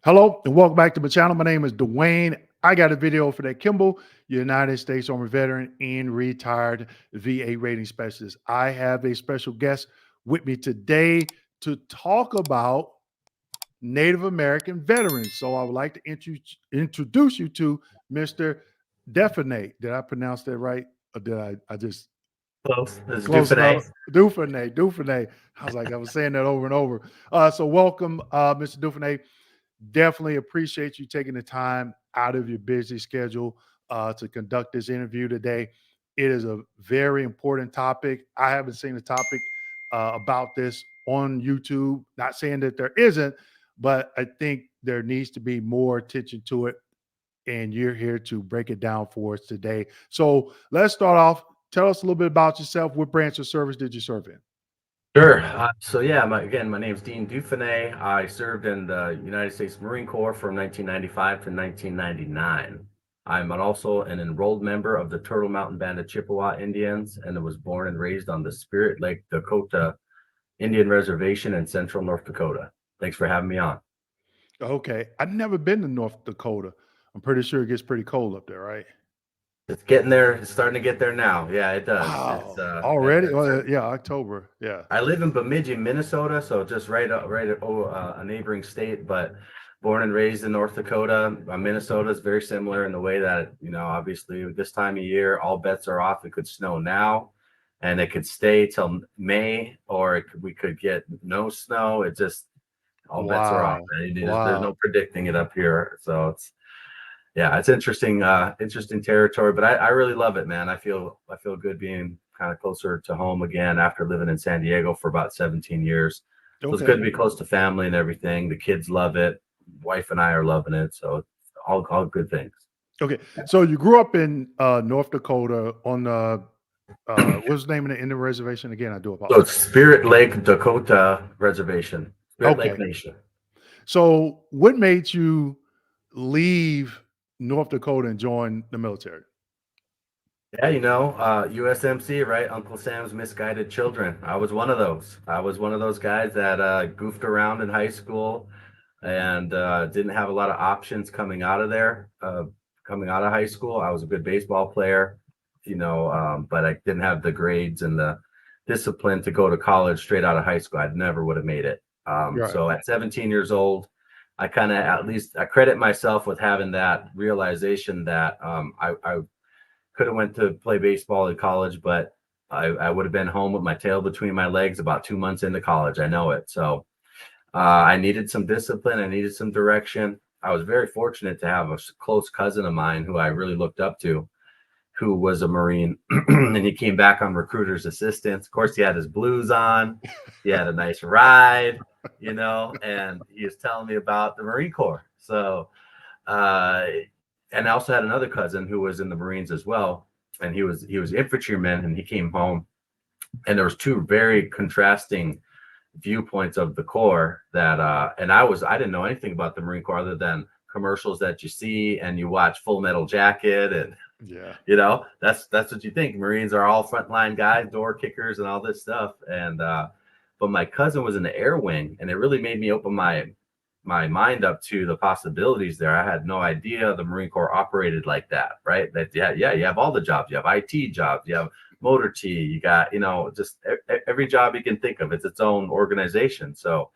Hello and welcome back to my channel. My name is Dwayne. I got a video for that Kimball, United States Army veteran and retired VA rating specialist. I have a special guest with me today to talk about Native American veterans. So I would like to introduce you to Mr. Define. Did I pronounce that right? Or did I just Close. This is close enough? Dufresne. Dufine. I was saying that over and over. So welcome, Mr. Dufine. Definitely appreciate you taking the time out of your busy schedule to conduct this interview today. It is a very important topic. I haven't seen a topic about this on YouTube. Not saying that there isn't, but I think there needs to be more attention to it. And you're here to break it down for us today. So let's start off. Tell us a little bit about yourself. What branch of service did you serve in? Sure. My name's Dean Dufresne. I served in the United States Marine Corps from 1995 to 1999. I'm also an enrolled member of the Turtle Mountain Band of Chippewa Indians, and I was born and raised on the Spirit Lake Dakota Indian Reservation in central North Dakota. Thanks for having me on. Okay. I've never been to North Dakota. I'm pretty sure it gets pretty cold up there, right? It's getting there. It's starting to get there now. Yeah, it does. Wow. Already? It's Well, yeah, October. Yeah. I live in Bemidji, Minnesota, so just a neighboring state, but born and raised in North Dakota. Minnesota is very similar in the way that, obviously this time of year, all bets are off. It could snow now and it could stay till May, or we could get no snow. It just, all bets are off. Wow. There's Wow. no predicting it up here. So it's interesting, interesting territory, but I really love it, man. I feel good being kind of closer to home again after living in San Diego for about 17 years. So it's Okay. good to be close to family and everything. The kids love it. Wife and I are loving it. So it's all good things. Okay. So you grew up in North Dakota on the what's the name of the Indian reservation again? I do So it's apologize. Spirit Lake Dakota Reservation, Spirit Lake Okay. Nation. So what made you leave North Dakota and join the military? Yeah, USMC, right? Uncle Sam's Misguided Children. I was one of those. I was one of those guys that goofed around in high school and didn't have a lot of options coming out of there. Coming out of high school, I was a good baseball player, but I didn't have the grades and the discipline to go to college straight out of high school. I never would have made it. Right. So at 17 years old, I kind of at least I credit myself with having that realization that I could have went to play baseball in college, but I would have been home with my tail between my legs about 2 months into college. I know it. So I needed some discipline. I needed some direction. I was very fortunate to have a close cousin of mine who I really looked up to, who was a Marine, and he came back on recruiter's assistance. Of course, he had his blues on. He had a nice ride, and he was telling me about the Marine Corps. So, uh, and I also had another cousin who was in the Marines as well, and he was infantryman, and he came home, and there was two very contrasting viewpoints of the Corps that and I didn't know anything about the Marine Corps other than commercials that you see and you watch Full Metal Jacket, and Yeah. that's what you think. Marines are all frontline guys, door kickers and all this stuff. And but my cousin was in the air wing, and it really made me open my mind up to the possibilities there. I had no idea the Marine Corps operated like that, right? That yeah, you have all the jobs. You have IT jobs, you have motor T, you got, just every job you can think of. It's its own organization. So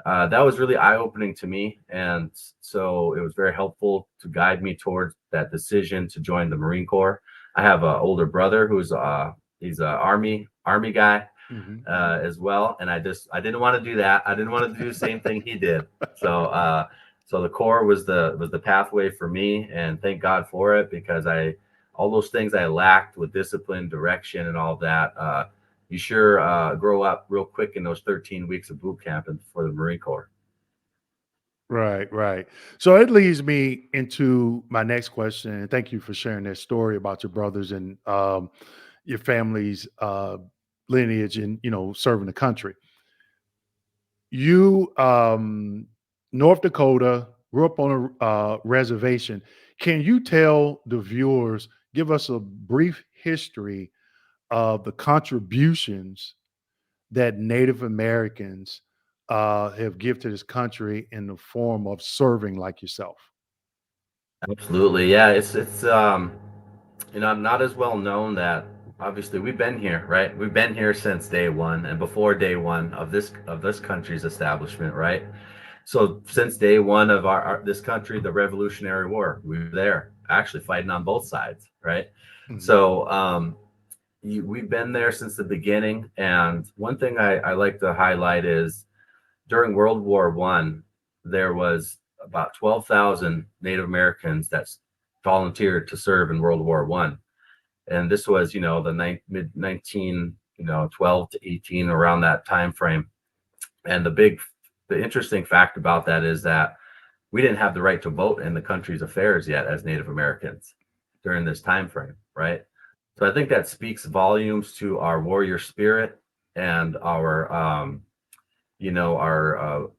that was really eye-opening to me. And so it was very helpful to guide me towards that decision to join the Marine Corps. I have an older brother who's he's a army guy as well, and I didn't want to do that. I didn't want to do the same thing he did. So the Corps was the pathway for me, and thank God for it, because I all those things I lacked with discipline, direction, and all that. You sure grow up real quick in those 13 weeks of boot camp and for the Marine Corps. Right, right. So it leads me into my next question. And thank you for sharing that story about your brothers and your family's lineage and serving the country. You, North Dakota, grew up on a reservation. Can you tell the viewers, give us a brief history of the contributions that Native Americans have gifted his country in the form of serving like yourself. Absolutely. Yeah, it's not as well known that obviously we've been here, right? We've been here since day one and before day one of this country's establishment, right? So since day one of our this country, the Revolutionary War, we were there actually fighting on both sides, right? Mhm. So we've been there since the beginning. And one thing I like to highlight is during World War One, there was about 12,000 Native Americans that volunteered to serve in World War One, and this was the mid 19 12 to 18 around that time frame. And the interesting fact about that is that we didn't have the right to vote in the country's affairs yet as Native Americans during this time frame, right? So I think that speaks volumes to our warrior spirit and you know, our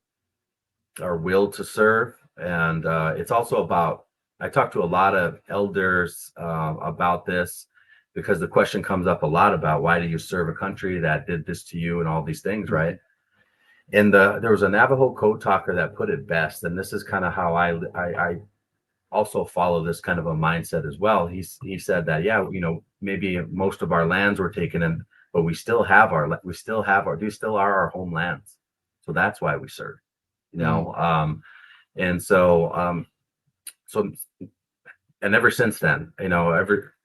will to serve. And it's also about, I talk to a lot of elders about this because the question comes up a lot about why do you serve a country that did this to you and all these things, right? Mhm. And there was a Navajo code talker that put it best, and this is kind of how I also follow this kind of a mindset as well. He said that, yeah, maybe most of our lands were taken in, but these still are our homelands. So that's why we serve, you Mm. know. And so and ever since then,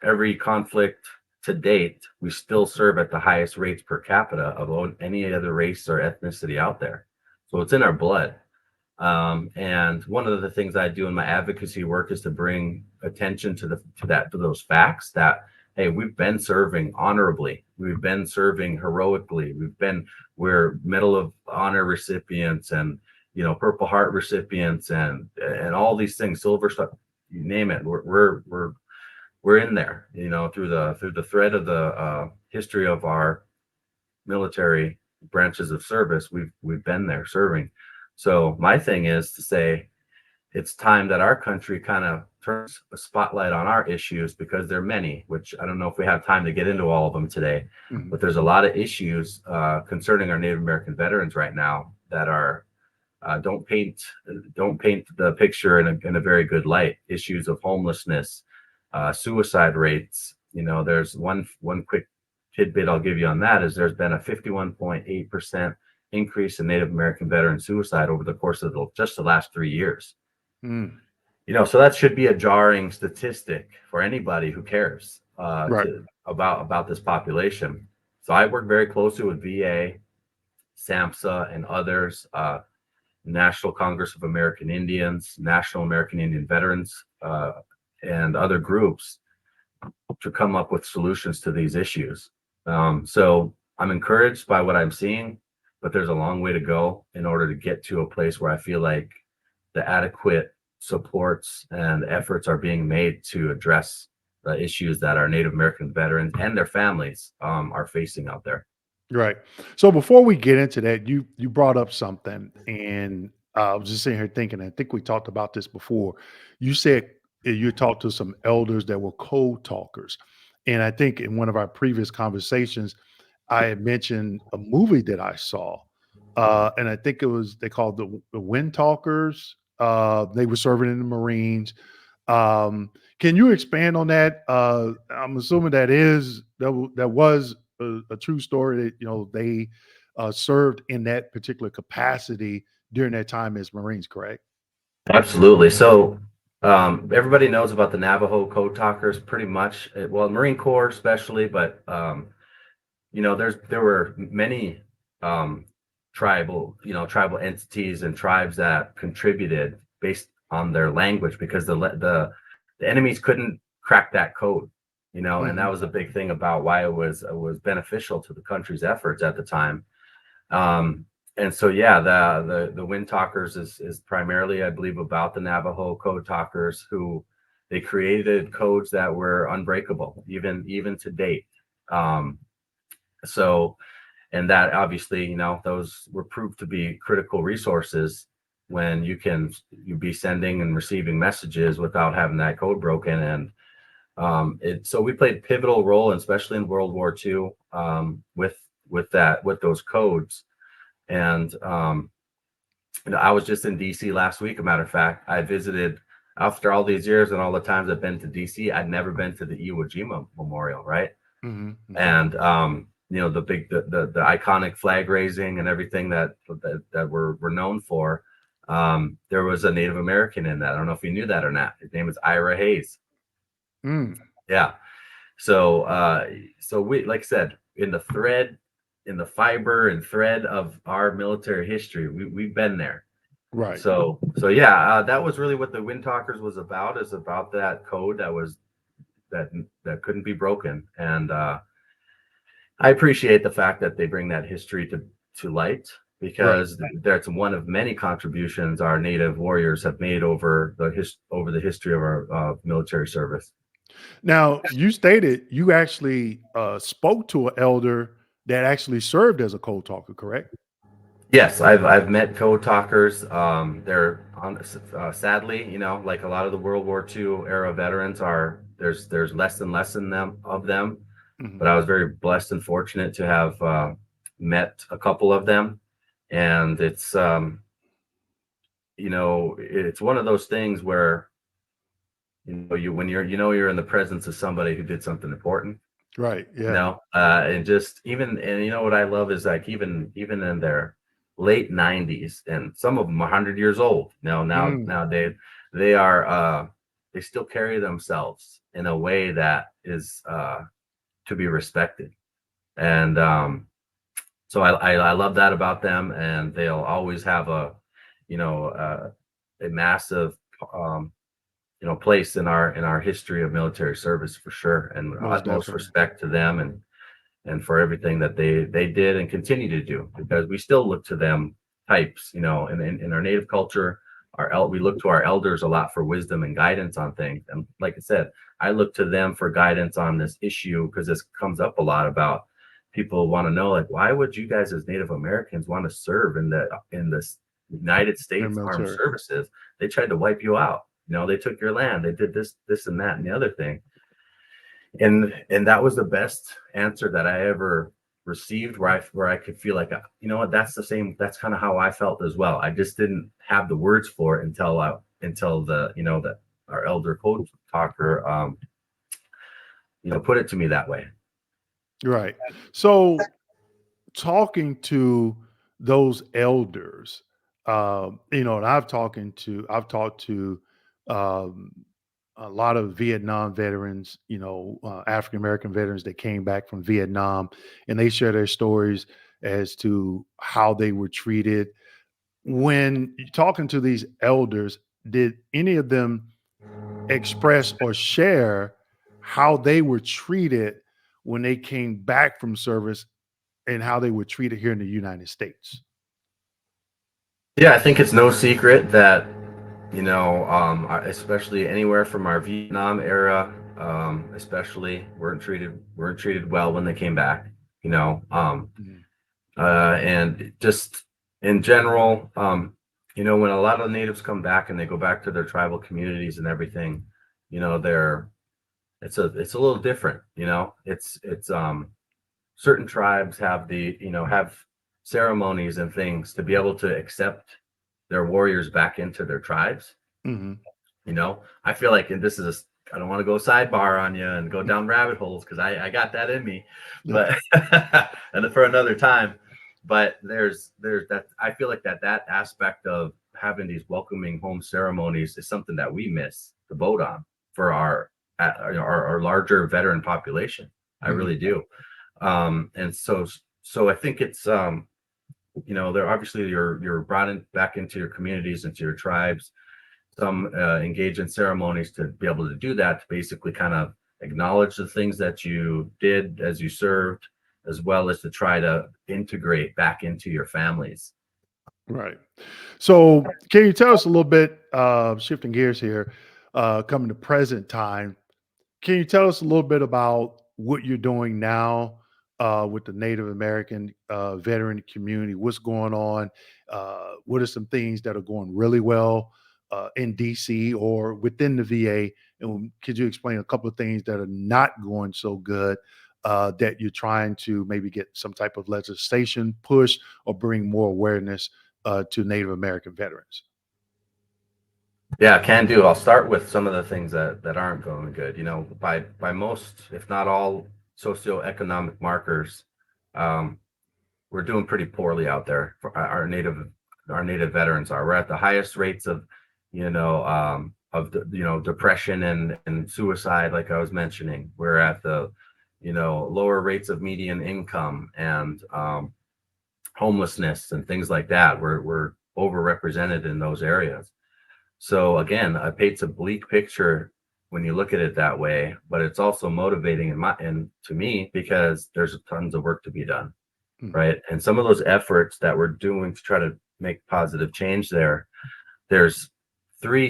every conflict to date, we still serve at the highest rates per capita of any other race or ethnicity out there. So it's in our blood. And one of the things I do in my advocacy work is to bring attention to those facts that, hey, we've been serving honorably, we've been serving heroically, we're Medal of Honor recipients, and Purple Heart recipients, and all these things, Silver Star, you name it. We're in there, through the thread of the history of our military branches of service. We've been there serving. So my thing is to say it's time that our country kind of turns a spotlight on our issues, because there are many, which I don't know if we have time to get into all of them today, Mhm. but there's a lot of issues concerning our Native American veterans right now that are don't paint the picture in a very good light. Issues of homelessness, suicide rates. There's one quick tidbit I'll give you on that is there's been a 51.8% increase in Native American veteran suicide over the course of just the last 3 years. Mm. So that should be a jarring statistic for anybody who cares Right. about this population. So I work very closely with VA, SAMHSA, and others. National Congress of American Indians, National American Indian Veterans, and other groups to come up with solutions to these issues. So I'm encouraged by what I'm seeing, but there's a long way to go in order to get to a place where I feel like the adequate supports and efforts are being made to address the issues that our Native American veterans and their families are facing out there. Right. So before we get into that, you brought up something, and I was just sitting here thinking. I think we talked about this before. You said you talked to some elders that were code talkers, and I think in one of our previous conversations, I had mentioned a movie that I saw, and I think it was they called the Wind Talkers. They were serving in the Marines. Can you expand on that? I'm assuming that was a true story that they served in that particular capacity during their time as Marines, correct? Absolutely. So everybody knows about the Navajo code talkers pretty much. Well, Marine Corps especially, but there were many um, tribal entities and tribes that contributed based on their language, because the enemies couldn't crack that code, and that Hmm. was a big thing about why it was beneficial to the country's efforts at the time. um, and so, yeah, the Wind Talkers is primarily, I believe, about the Navajo code talkers, who they created codes that were unbreakable, even to date. Um, so, and that obviously, those were proved to be critical resources when you be sending and receiving messages without having that code broken. And so we played a pivotal role, especially in World War II, with those codes. And I was just in DC last week. A matter of fact, I visited after all these years and all the times I've been to DC. I'd never been to the Iwo Jima Memorial, right? Hmm. Hmm. And the big, the iconic flag raising and everything that we're known for. There was a Native American in that. I don't know if you knew that or not. His name is Ira Hayes. Mm. Yeah. So we, like I said, in the fiber and thread of our military history, we've been there. Right. So yeah, that was really what the Wind Talkers was about. Is about that code that that couldn't be broken. And I appreciate the fact that they bring that history to light, Right. because that's one of many contributions our Native warriors have made over the history of our military service. Now, you stated you actually spoke to an elder that actually served as a cold talker, correct? Yes, I've met code talkers. They're sadly, like a lot of the World War II era veterans are. There's less and less in them of them, but Hmm. I was very blessed and fortunate to have met a couple of them, and it's one of those things where when you're in the presence of somebody who did something important, Right. Yeah. and just even and what I love is like even in their late 90s, and some of them 100 years old Mm. nowadays, they are they still carry themselves in a way that is to be respected. And so I love that about them, and they'll always have a massive um place in our history of military service, for sure, and Most utmost definitely. respect to them, and for everything that they did and continue to do, because we still look to them types, in our Native culture. We look to our elders a lot for wisdom and guidance on things. And like I said, I look to them for guidance on this issue, because this comes up a lot. About people want to know, like, why would you guys as Native Americans want to serve in this United In States Armed military. Services? They tried to wipe you out. They took your land. They did this and that and the other thing. And that was the best answer that I ever received, where I could feel like, what, that's kind of how I felt as well. I just didn't have the words for it until that our elder code talker put it to me that way. Right. So, talking to those elders, and I've talked to um, a lot of Vietnam veterans, African American veterans that came back from Vietnam, and they share their stories as to how they were treated. When you're talking to these elders, did any of them express or share how they were treated when they came back from service and how they were treated here in the United States? Yeah, I think it's no secret that especially anywhere from our Vietnam era, especially weren't treated well when they came back. You know, Mhm. and just in general, when a lot of natives come back and they go back to their tribal communities and everything, they're it's a little different. It's certain tribes have ceremonies and things to be able to accept their warriors back into their tribes. Mhm. I feel like, and this is I don't want to go sidebar on you and go down rabbit holes, because I got that in me, but Okay. and for another time. But there's that, I feel like that aspect of having these welcoming home ceremonies is something that we miss the boat on for our larger veteran population. I Mhm. really do. And so I think it's they're obviously you're brought in back into your communities, into your tribes. Some engage in ceremonies to be able to do that, to basically kind of acknowledge the things that you did as you served, as well as to try to integrate back into your families. Right. So, can you tell us a little bit, shifting gears here, coming to present time? Can you tell us a little bit about what you're doing now with the Native American veteran community? What's going on? What are some things that are going really well in DC or within the VA? And could you explain a couple of things that are not going so good that you're trying to maybe get some type of legislation push or bring more awareness to Native American veterans? Yeah, can do. I'll start with some of the things that aren't going good. You know, by most, if not all, socioeconomic markers, um, we're doing pretty poorly out there for our native veterans are. We're at the highest rates of, depression and suicide, like I was mentioning. We're at the, lower rates of median income and homelessness and things like that. We're overrepresented in those areas. So again, it paints a bleak picture when you look at it that way, but it's also motivating and to me because there's tons of work to be done, Mhm. right? And some of those efforts that we're doing to try to make positive change there's three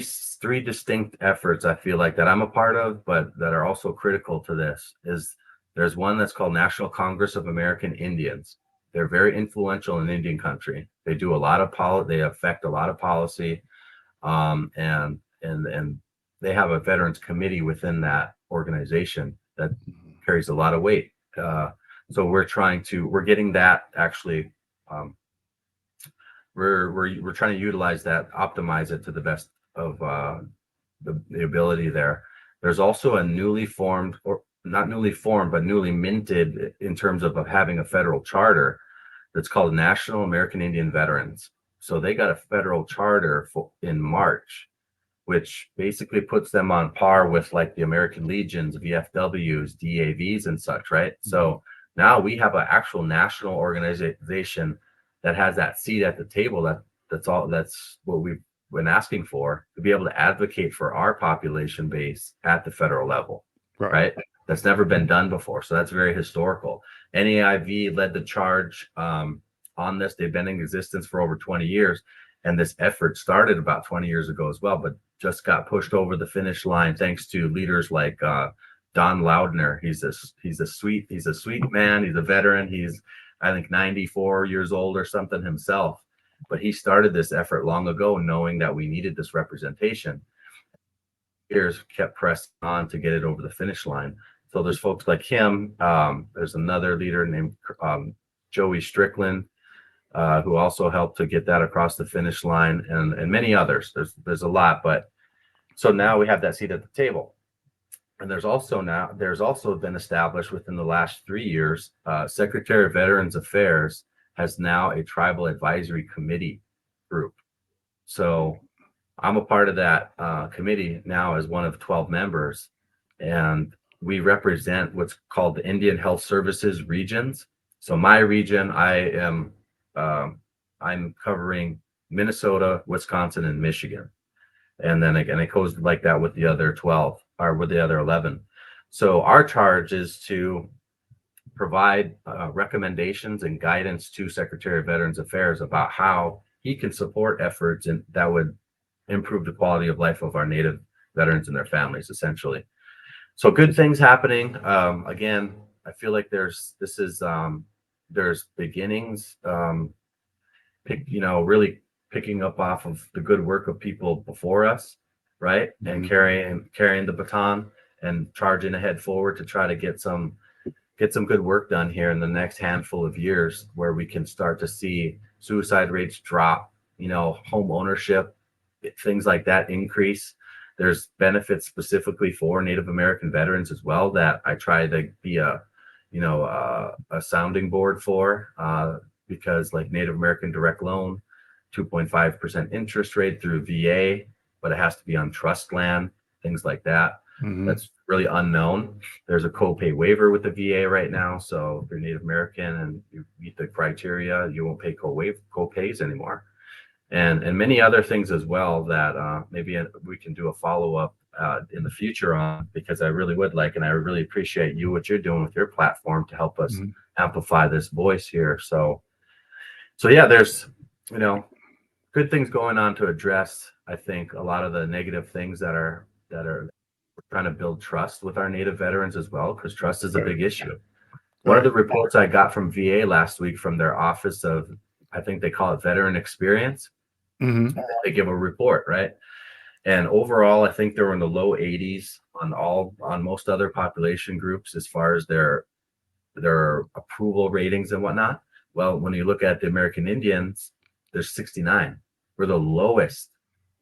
distinct efforts I feel like that I'm a part of, but that are also critical to this. Is there's one that's called National Congress of American Indians. They're very influential in Indian country. They do a lot of they affect a lot of policy, and they have a veterans committee within that organization that Mhm. carries a lot of weight. So we're getting that actually. Um, we're trying to utilize that, optimize it to the best of the ability there. There's also a newly formed, or not newly formed, but newly minted in terms of having a federal charter that's called National American Indian Veterans. So they got a federal charter in March, which basically puts them on par with like the American Legions, VFWs, DAVs, and such, right? Mhm. So now we have an actual national organization that has that seat at the table. That's what we've been asking for, to be able to advocate for our population base at the federal level, Right. right? That's never been done before. So that's very historical. NAIV led the charge on this. They've been in existence for over 20 years. And this effort started about 20 years ago as well, but just got pushed over the finish line thanks to leaders like Don Loudner. He's a sweet man. He's a veteran. He's, I think, 94 years old or something himself. But he started this effort long ago, knowing that we needed this representation. Years kept pressing on to get it over the finish line. So there's folks like him. There's another leader named Joey Strickland, who also helped to get that across the finish line, and many others. There's a lot, but so now we have that seat at the table. And there's also been established within the last 3 years, Secretary of Veterans Affairs has now a tribal advisory committee group. So I'm a part of that committee now as one of 12 members, and we represent what's called the Indian Health Services regions. So my region, um, I'm covering Minnesota, Wisconsin, and Michigan, and then again it goes like that with the other 12 or with the other 11. So our charge is to provide recommendations and guidance to Secretary of Veterans Affairs about how he can support efforts and that would improve the quality of life of our Native veterans and their families, essentially. So good things happening. Again, I feel like there's beginnings, really picking up off of the good work of people before us, right? And Mhm. carrying the baton and charging ahead forward to try to get some good work done here in the next handful of years, where we can start to see suicide rates drop, home ownership, things like that increase. There's benefits specifically for Native American veterans as well that I try to be a sounding board for, because like Native American direct loan, 2.5% interest rate through VA, but it has to be on trust land, things like that. Mhm. That's really unknown. There's a copay waiver with the VA right now. So if you're Native American and you meet the criteria, you won't pay co-pays anymore. And many other things as well that maybe we can do a follow-up in the future on, because I really would like, and I really appreciate what you're doing with your platform to help us Mhm. amplify this voice here. So yeah, there's, you know, good things going on to address, I think, a lot of the negative things that are trying to build trust with our Native veterans as well, because trust is a Right. big issue. One of Right. the reports I got from VA last week from their office of, I think they call it veteran experience, Mhm. they give a report, right? And overall, I think they were in the low 80s on most other population groups as far as their their approval ratings and whatnot. Well, when you look at the American Indians, there's 69. We're the lowest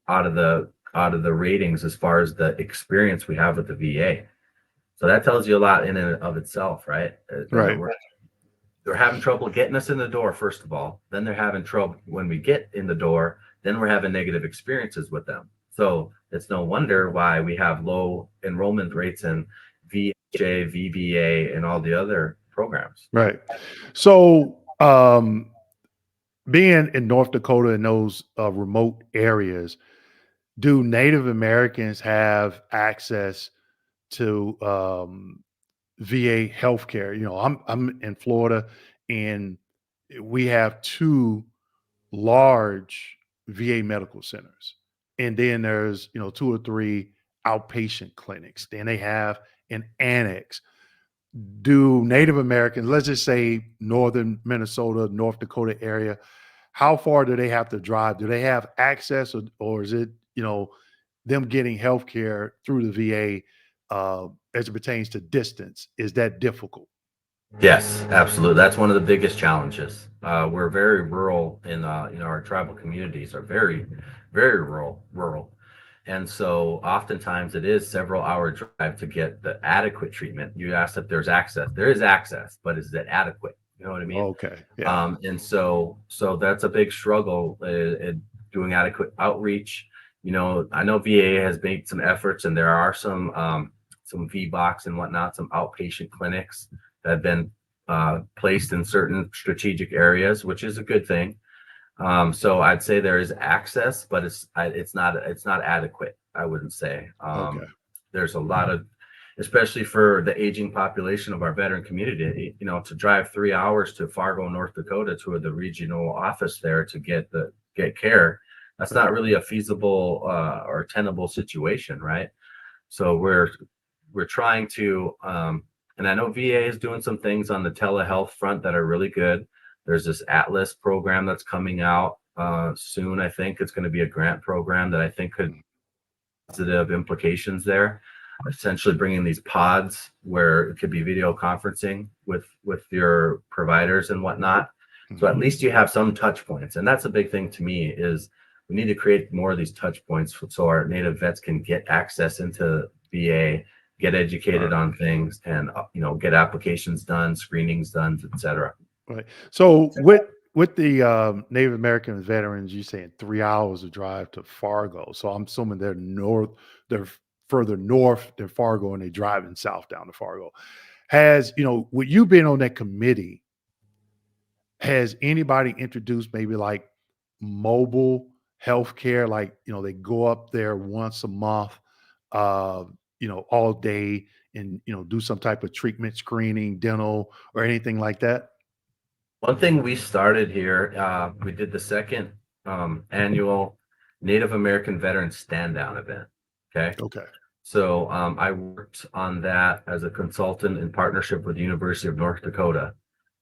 out of the ratings as far as the experience we have with the VA. So that tells you a lot in and of itself, right? Right. They're having trouble getting us in the door, first of all. Then they're having trouble when we get in the door. Then we're having negative experiences with them. So it's no wonder why we have low enrollment rates in VHA, VBA, and all the other programs. Right. So, being in North Dakota in those remote areas, do Native Americans have access to VA healthcare? You know, I'm in Florida, and we have two large VA medical centers, and then there's two or three outpatient clinics. Then they have an annex. Do Native Americans, let's just say northern Minnesota, North Dakota area, how far do they have to drive? Do they have access, or is it, them getting health care through the VA as it pertains to distance? Is that difficult? Yes, absolutely. That's one of the biggest challenges. We're very rural in our tribal communities are very, very rural. And so oftentimes it is several hour drive to get the adequate treatment. You asked if there's access. There is access, but is it adequate? You know what I mean? Okay. Yeah. And so that's a big struggle in doing adequate outreach. I know VA has made some efforts, and there are some VBOCs and whatnot, some outpatient clinics that have been placed in certain strategic areas, which is a good thing. So I'd say there is access, but it's not adequate. I wouldn't say. Okay. There's a lot of, especially for the aging population of our veteran community, to drive 3 hours to Fargo, North Dakota, to the regional office there to get care. That's not really a feasible or tenable situation, right? So we're trying to, and I know VA is doing some things on the telehealth front that are really good. There's this Atlas program that's coming out soon. I think it's going to be a grant program that I think could positive implications there. Essentially, bringing these pods where it could be video conferencing with your providers and whatnot. So at least you have some touch points, and that's a big thing to me. Is we need to create more of these touch points so our Native vets can get access into VA, get educated on things, and get applications done, screenings done, etc. Right. So with the Native American veterans, you saying 3 hours of drive to Fargo. So I'm assuming they're further north than Fargo, and they're driving south down to Fargo. With you being on that committee, has anybody introduced maybe like mobile healthcare? Like, they go up there once a month, all day, and do some type of treatment, screening, dental, or anything like that? One thing we started here, we did the second annual Native American Veterans Standown event. Okay. Okay. So I worked on that as a consultant in partnership with the University of North Dakota.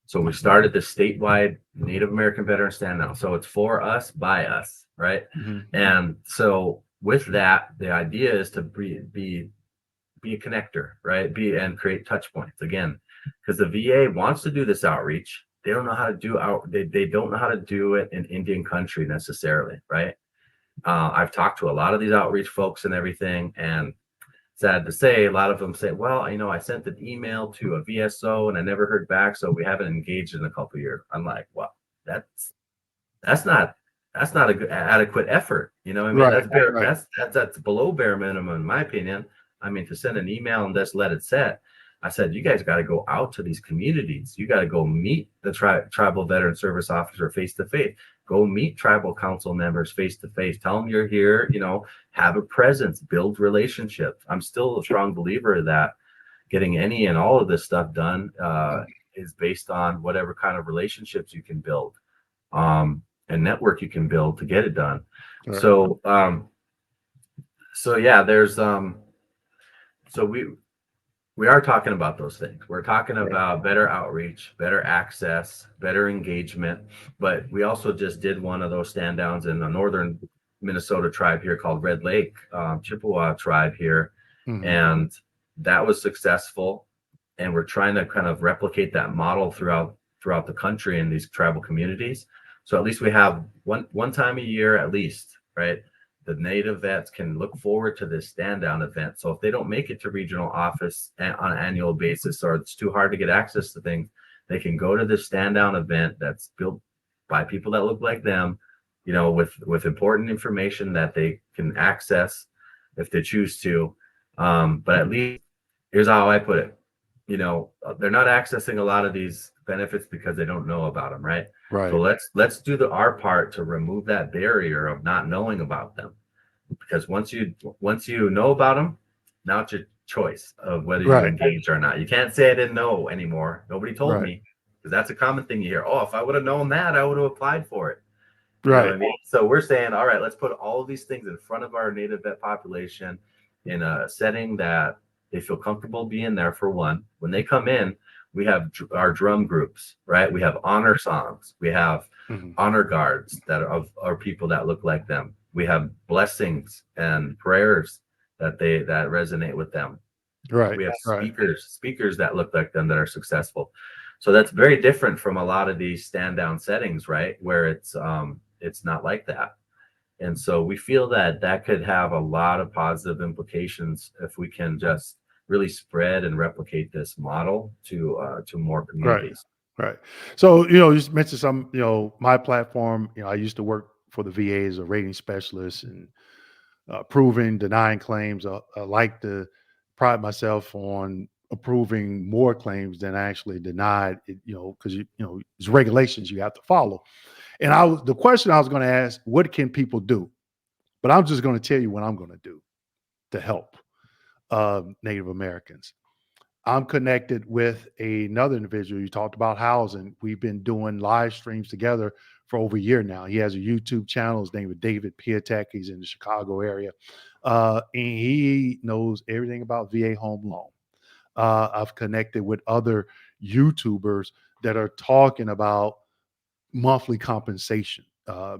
So we started the statewide Native American Veteran Standown. So it's for us, by us, right? And so with that, the idea is to be a connector, right? And create touch points again, because the VA wants to do this outreach. They don't know how to they don't know how to do it in Indian country necessarily, right? I've talked to a lot of these outreach folks and everything, and sad to say, a lot of them say, well, I sent an email to a VSO and I never heard back, so we haven't engaged in a couple of years. I'm like, well, that's not a good adequate effort. You know what I mean? Right. That's below bare minimum, in my opinion. I mean, to send an email and just let it set. I said, you guys got to go out to these communities. You got to go meet the tribal veteran service officer face to face. Go meet tribal council members face to face. Tell them you're here. Have a presence, build relationships. I'm still a strong believer of that. Getting any and all of this stuff done is based on whatever kind of relationships you can build, and network you can build to get it done. Right. So yeah, there's so we are talking about those things. We're talking about better outreach, better access, better engagement. But we also just did one of those stand downs in a northern Minnesota tribe here called Red Lake, Chippewa tribe here. And that was successful. and we're trying to kind of replicate that model throughout the country in these tribal communities. So at least we have one time a year at least, right? The native vets can look forward to this stand down event. So if they don't make it to regional office on an annual basis, or it's too hard to get access to things, they can go to this stand down event that's built by people that look like them, with important information that they can access if they choose to. But at least here's how I put it. They're not accessing a lot of these benefits because they don't know about them, right? So Right. let's do our part to remove that barrier of not knowing about them. Because once you know about them, now it's your choice of whether you Right. engage or not. You can't say I didn't know anymore. Nobody told Right. me, because that's a common thing you hear. Oh, if I would have known that, I would have applied for it. You know what Right. I mean? So we're saying, all right, let's put all of these things in front of our native vet population in a setting that they feel comfortable being there. For one, when they come in, we have our drum groups, right? We have honor songs. We have Mhm. honor guards that are people that look like them. We have blessings and prayers that resonate with them. Right. We have Right. speakers that look like them that are successful. So that's very different from a lot of these stand down settings, right? Where it's not like that. And so we feel that that could have a lot of positive implications if we can just really spread and replicate this model to more Right. communities. Right. So, you just mentioned some, my platform, I used to work for the VA as a rating specialist and approving, denying claims. I like to pride myself on approving more claims than actually denied, because, there's regulations you have to follow. And the question I was going to ask, what can people do? But I'm just going to tell you what I'm going to do to help Native Americans. I'm connected with another individual. You talked about housing. We've been doing live streams together for over a year now. He has a YouTube channel. His name is David Piatek. He's in the Chicago area. And he knows everything about VA home loan. I've connected with other YouTubers that are talking about monthly compensation,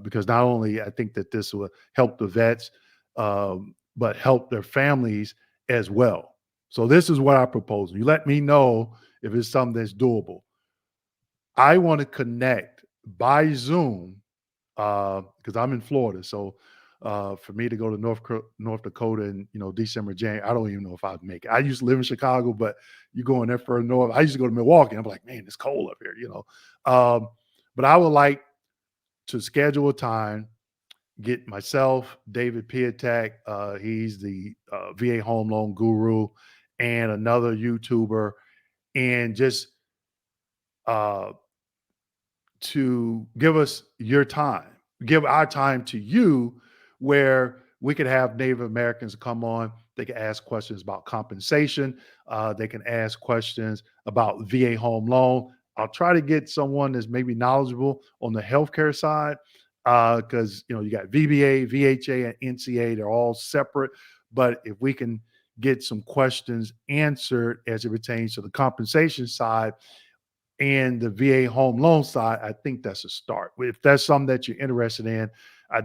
because not only I think that this will help the vets, but help their families as well. So this is what I propose. You let me know if it's something that's doable. I want to connect by Zoom, because I'm in Florida. So for me to go to North Dakota in December, January, I don't even know if I'd make it. I used to live in Chicago, but you go in there further north. I used to go to Milwaukee. I'm like, man, it's cold up here. But I would like to schedule a time, get myself, David Piatek, he's the VA home loan guru, and another YouTuber, and just uh, to give us your time, give our time to you, where we could have Native Americans come on. They can ask questions about compensation. They can ask questions about VA home loan. I'll try to get someone that's maybe knowledgeable on the healthcare side, because you got VBA, VHA, and NCA. They're all separate. But if we can get some questions answered as it pertains to the compensation side and the VA home loan side, I think that's a start. If that's something that you're interested in, I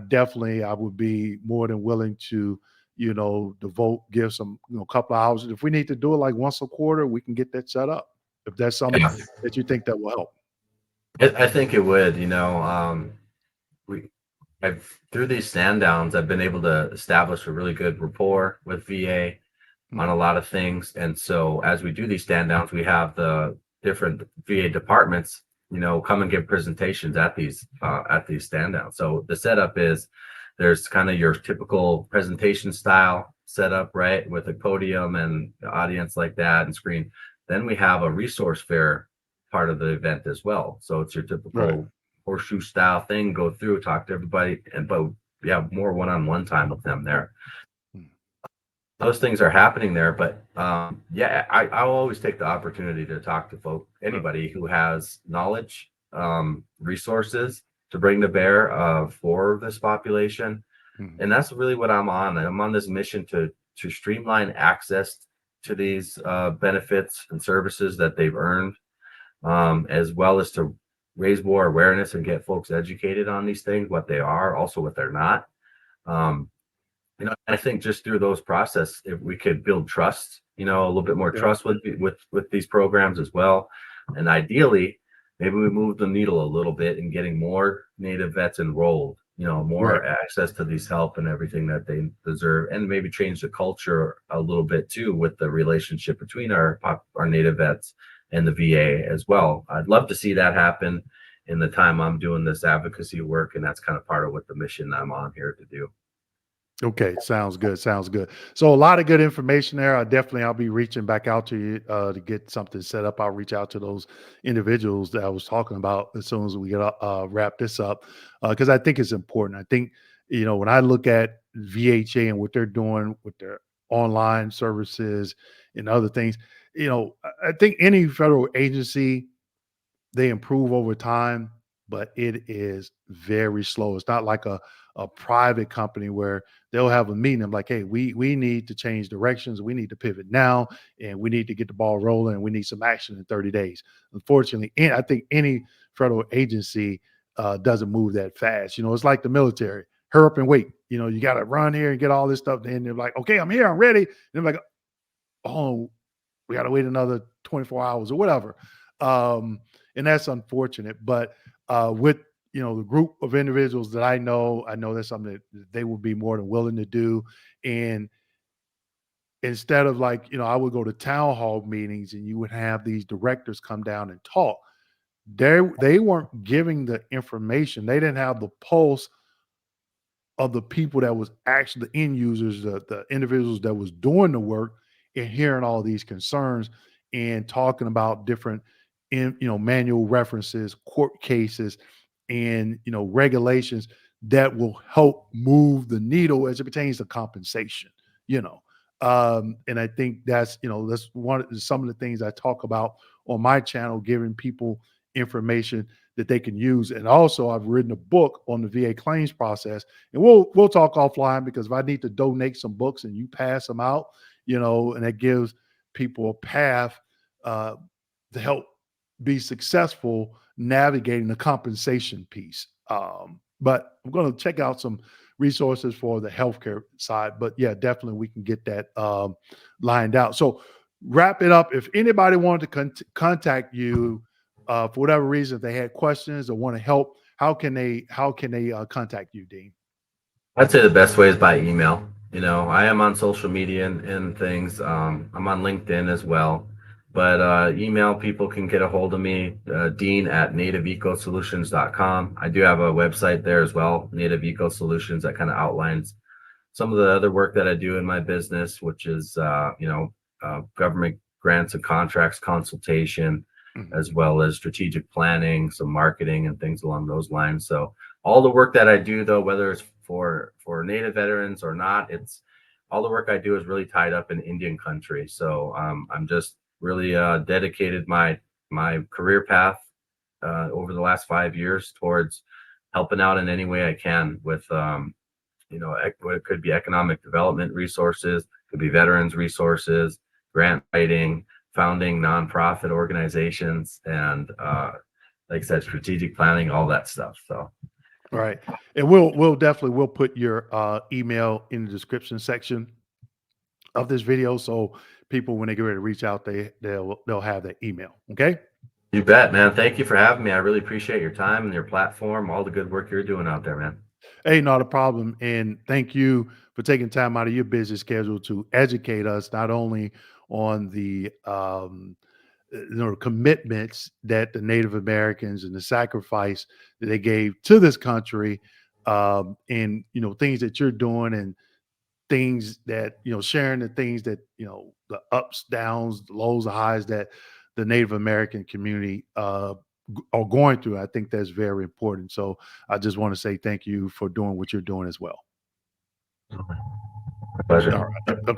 would be more than willing to, give some, couple of hours. If we need to do it like once a quarter, we can get that set up. If that's something Yeah, that you think that will help. I think it would. We I've through these stand downs, I've been able to establish a really good rapport with VA on a Mhm. lot of things. And so as we do these stand downs, we have the different VA departments, come and give presentations at these stand downs. So the setup is there's kind of your typical presentation style setup, right? With a podium and the audience like that and screen. Then we have a resource fair part of the event as well. So it's your Right. typical horseshoe style thing, go through, talk to everybody, but we have more one-on-one time with them there. Mm. Those things are happening there, but yeah, I'll always take the opportunity to talk to Right. anybody who has knowledge, resources to bring to bear for this population. Mhm. And that's really what I'm on this mission to streamline access to these benefits and services that they've earned, as well as to raise more awareness and get folks educated on these things, what they are, also what they're not. Um, I think just through those process, if we could build trust a little bit more Yeah. trust with these programs as well. And ideally, maybe we move the needle a little bit in getting more Native vets enrolled, Right. more access to these help and everything that they deserve, and maybe change the culture a little bit too with the relationship between our Native vets and the VA as well. I'd love to see that happen in the time I'm doing this advocacy work, and that's kind of part of what the mission I'm on here to do. Okay, sounds good. Sounds good. So a lot of good information there. I'll be reaching back out to you to get something set up. I'll reach out to those individuals that I was talking about as soon as we get wrap this up, because I think it's important. I think when I look at VHA and what they're doing with their online services and other things, I think any federal agency, they improve over time, but it is very slow. It's not like a private company where they'll have a meeting. I'm like, hey, we need to change directions. We need to pivot now, and we need to get the ball rolling. And we need some action in 30 days. Unfortunately, and I think any federal agency doesn't move that fast. It's like the military. Hurry up and wait. You got to run here and get all this stuff. Then they're like, okay, I'm here, I'm ready. And they're like, oh, we got to wait another 24 hours or whatever. Um, and that's unfortunate. But with the group of individuals that I know that's something that they will be more than willing to do. And instead of like, I would go to town hall meetings and you would have these directors come down and talk. They weren't giving the information. They didn't have the pulse of the people that was actually the end users, the individuals that was doing the work, and hearing all these concerns and talking about different manual references, court cases, and regulations that will help move the needle as it pertains to compensation. you know and I think that's some of the things I talk about on my channel, giving people information that they can use. And also I've written a book on the VA claims process, and we'll talk offline, because if I need to donate some books and you pass them out, and that gives people a path uh, to help be successful navigating the compensation piece. But I'm going to check out some resources for the healthcare side. But yeah, definitely we can get that lined out. So wrap it up. If anybody wanted to contact you for whatever reason, if they had questions or want to help, how can they contact you, Dean? I'd say the best way is by email. I am on social media and things. I'm on LinkedIn as well. But email, people can get a hold of me, Dean at nativeecosolutions.com. I do have a website there as well, Native Eco Solutions, that kind of outlines some of the other work that I do in my business, which is, government grants and contracts consultation, Mhm. as well as strategic planning, some marketing and things along those lines. So all the work that I do, though, whether it's for Native veterans or not, it's all the work I do is really tied up in Indian country. So I'm just really dedicated my career path over the last 5 years towards helping out in any way I can with what it could be economic development resources, could be veterans resources, grant writing, founding nonprofit organizations, and like I said, strategic planning, all that stuff. So Right. And we'll put your email in the description section of this video, so people, when they get ready to reach out, they'll have that email. Okay. you bet, man. Thank you for having me. I really appreciate your time and your platform, all the good work you're doing out there, man. Hey, not a problem. And thank you for taking time out of your busy schedule to educate us, not only on the commitments that the Native Americans and the sacrifice that they gave to this country, and things that you're doing, and things that sharing the things that the ups, downs, the lows, the highs that the Native American community are going through. I think that's very important. So I just want to say thank you for doing what you're doing as well. My pleasure. All right.